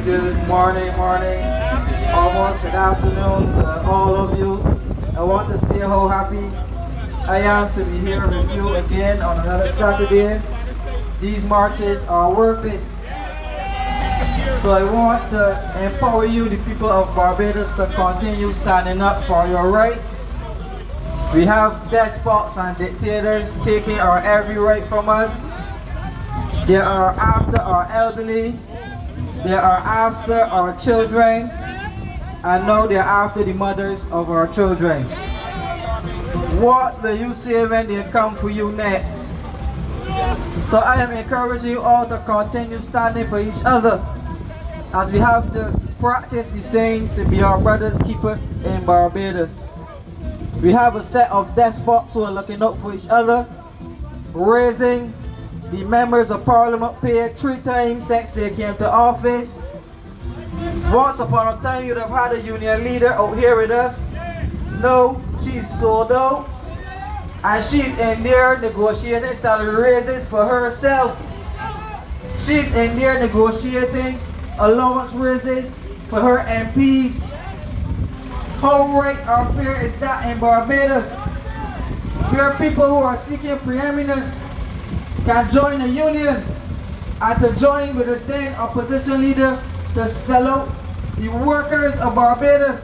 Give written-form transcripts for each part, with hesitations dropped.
Good morning, almost good afternoon to all of you. I want to say how happy I am to be here with you again on another Saturday. These marches are worth it. So I want to empower you, the people of Barbados, to continue standing up for your rights. We have despots and dictators taking our every right from us. They are after our elderly, they are after our children, and now they are after the mothers of our children. What will you say when they come for you next? So I am encouraging you all to continue standing for each other, as we have to practice the saying to be our brother's keeper in Barbados. We have a set of despots who are looking out for each other, raising the members of parliament pay 3 times since they came to office. Once upon a time you'd have had a union leader out here with us. No, she's sold out, and she's in there negotiating salary raises for herself. She's in there negotiating allowance raises for her MPs. How right or fair is that in Barbados? Where people who are seeking preeminence can join a union and to join with a then opposition leader to sell out the workers of Barbados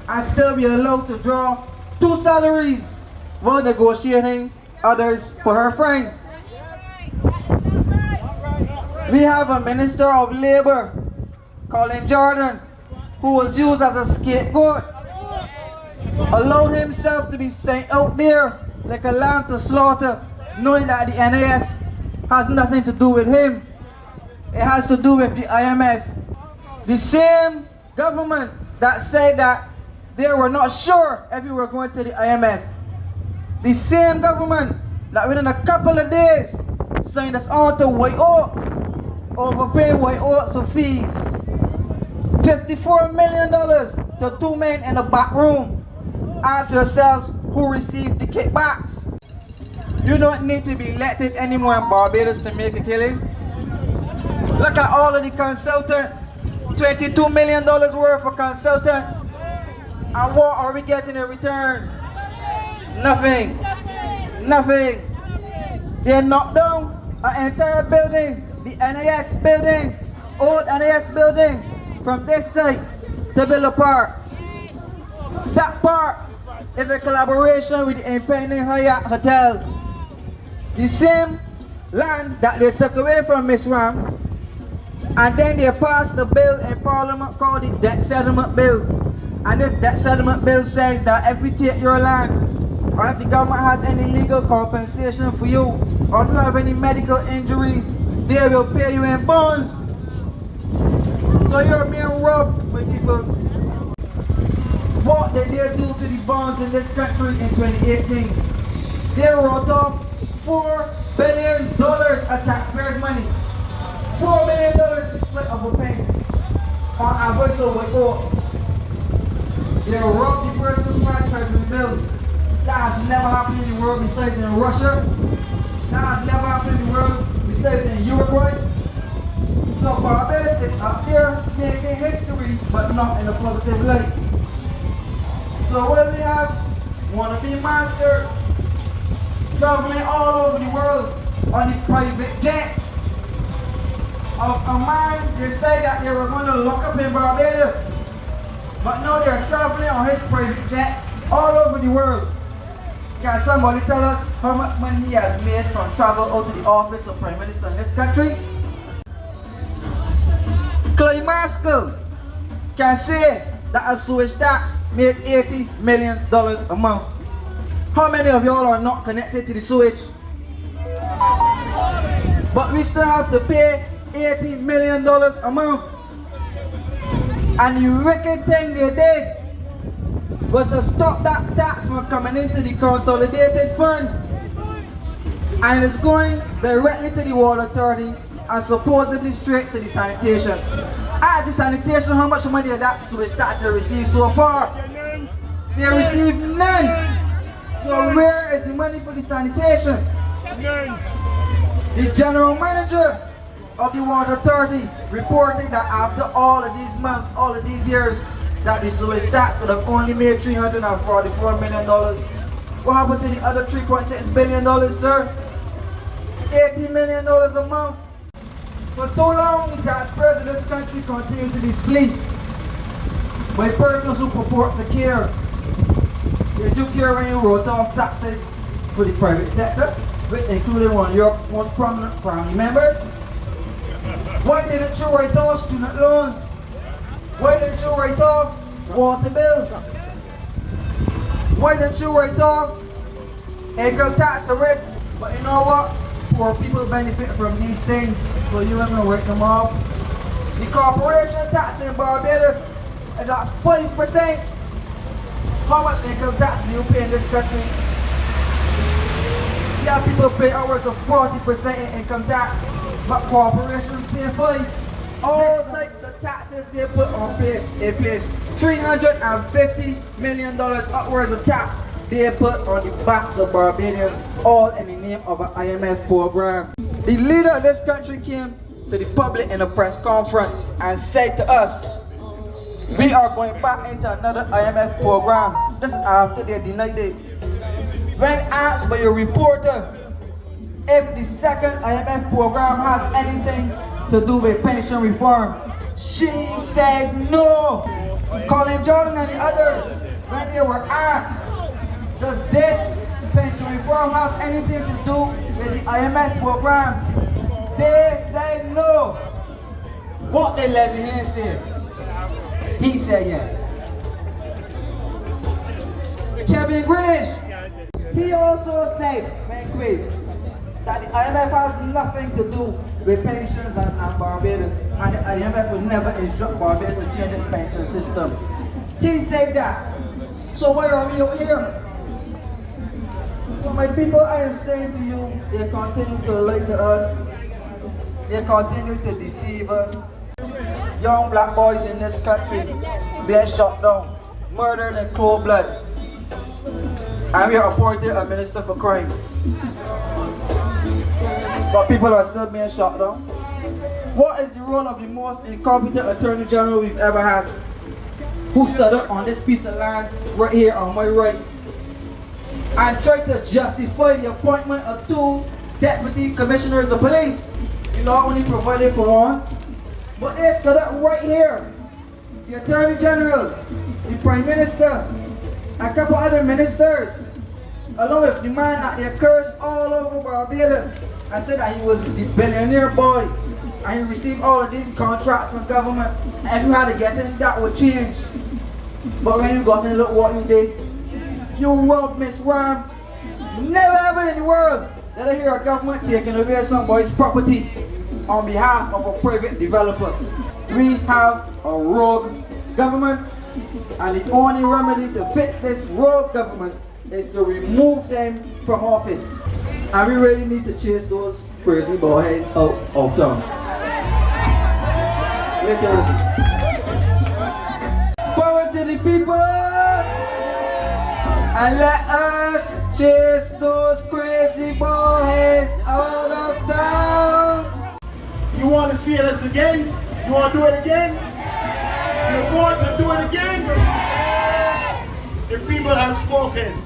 and still be allowed to draw 2 salaries while negotiating others for her friends. We have a Minister of Labour, Colin Jordan, who was used as a scapegoat, allowed himself to be sent out there like a lamb to slaughter, knowing that the NIS has nothing to do with him. It has to do with the IMF. The same government that said that they were not sure if we were going to the IMF. The same government that within a couple of days signed us on to White Oaks, overpaying White Oaks for fees. $54 million to 2 men in a back room. Ask yourselves who received the kickbacks. You don't need to be elected anymore in Barbados to make a killing. Look at all of the consultants. $22 million worth for consultants. And what are we getting in return? Nothing. Nothing. They knocked down an entire building, the NIS building, old NIS building, from this side to build a park. That park is a collaboration with the impending Hyatt Hotel. The same land that they took away from Miss Ram, and then they passed the bill in Parliament called the Debt Settlement Bill. And this Debt Settlement Bill says that if we take your land, or if the government has any legal compensation for you, or if you have any medical injuries, they will pay you in bonds. So you're being robbed with people. What did they do to the bonds in this country in 2018? They wrote off $4 billion of taxpayers' money. $4 billion is split of a penny on average of White Oaks. They robbed the person's private treasury bills. That has never happened in the world besides in Russia. That has never happened in the world besides in Uruguay. So Barbados is up there making history, but not in a positive light. So what do we have? Wannabe masters traveling all over the world on the private jet of a man they said that they were going to lock up in Barbados, but now they're traveling on his private jet all over the world. Can somebody tell us how much money he has made from travel out to the office of Prime Minister in this country? Kemar can say that a sewage tax made $80 million a month. How many of y'all are not connected to the sewage? But we still have to pay $80 million a month. And the wicked thing they did was to stop that tax from coming into the consolidated fund. And it's going directly to the water authority and supposedly straight to the sanitation. At the sanitation, how much money did that sewage tax they received so far? They received none. So where is the money for the sanitation? The general manager of the Water Authority reporting that after all of these months, all of these years, that the sewage tax could have only made $344 million. What happened to the other $3.6 billion, sir? $80 million a month. For too long, the taxpayers in this country continue to be fleeced by persons who purport to care. They do care when you wrote off taxes for the private sector, which included one of your most prominent family members. Why didn't you write off student loans? Why didn't you write off water bills? Why didn't you write off income tax rate? But you know what? Poor people benefit from these things, so you ain't gonna write them off. The corporation tax in Barbados is at 5%. How much income tax do you pay in this country? Yeah, people pay upwards of 40% in income tax, but corporations pay 5%. All types of taxes they put on place. They place $350 million upwards of tax they put on the backs of Barbadians, all in the name of an IMF program. The leader of this country came to the public in a press conference and said to us, we are going back into another IMF program. This is after they denied it. When asked by a reporter if the second IMF program has anything to do with pension reform, she said no. Colin Jordan and the others, when they were asked, does this pension reform have anything to do with the IMF program, they said no. What they let him say? He said yes. Kevin Greenwich, he also said, when quiz, that the IMF has nothing to do with pensions and Barbados, and the IMF will never instruct Barbados to change its pension system. He said that. So why are we over here? So my people, I am saying to you, they continue to lie to us. They continue to deceive us. Young black boys in this country being shot down, murdered in cold blood. And we are appointed a minister for crime. But people are still being shot down. What is the role of the most incompetent Attorney General we've ever had, who stood up on this piece of land right here on my right and tried to justify the appointment of 2 deputy commissioners of police? You know, only provided for one. But they stood up right here. The Attorney General, the Prime Minister, a couple other ministers, along with the man that they cursed all over Barbados and said that he was the billionaire boy and he received all of these contracts from government. And if you had to get him, that would change. But when you got him, look what you did. You robbed Miss Ram. Never ever in the world did I hear a government taking away somebody's property on behalf of a private developer. We have a rogue government, and the only remedy to fix this rogue government is to remove them from office. And we really need to chase those crazy boys out of town. Literally. Power to the people! And let us chase those crazy boys out of town! You want to see us again? You want to do it again? You want to do it again? The people have spoken.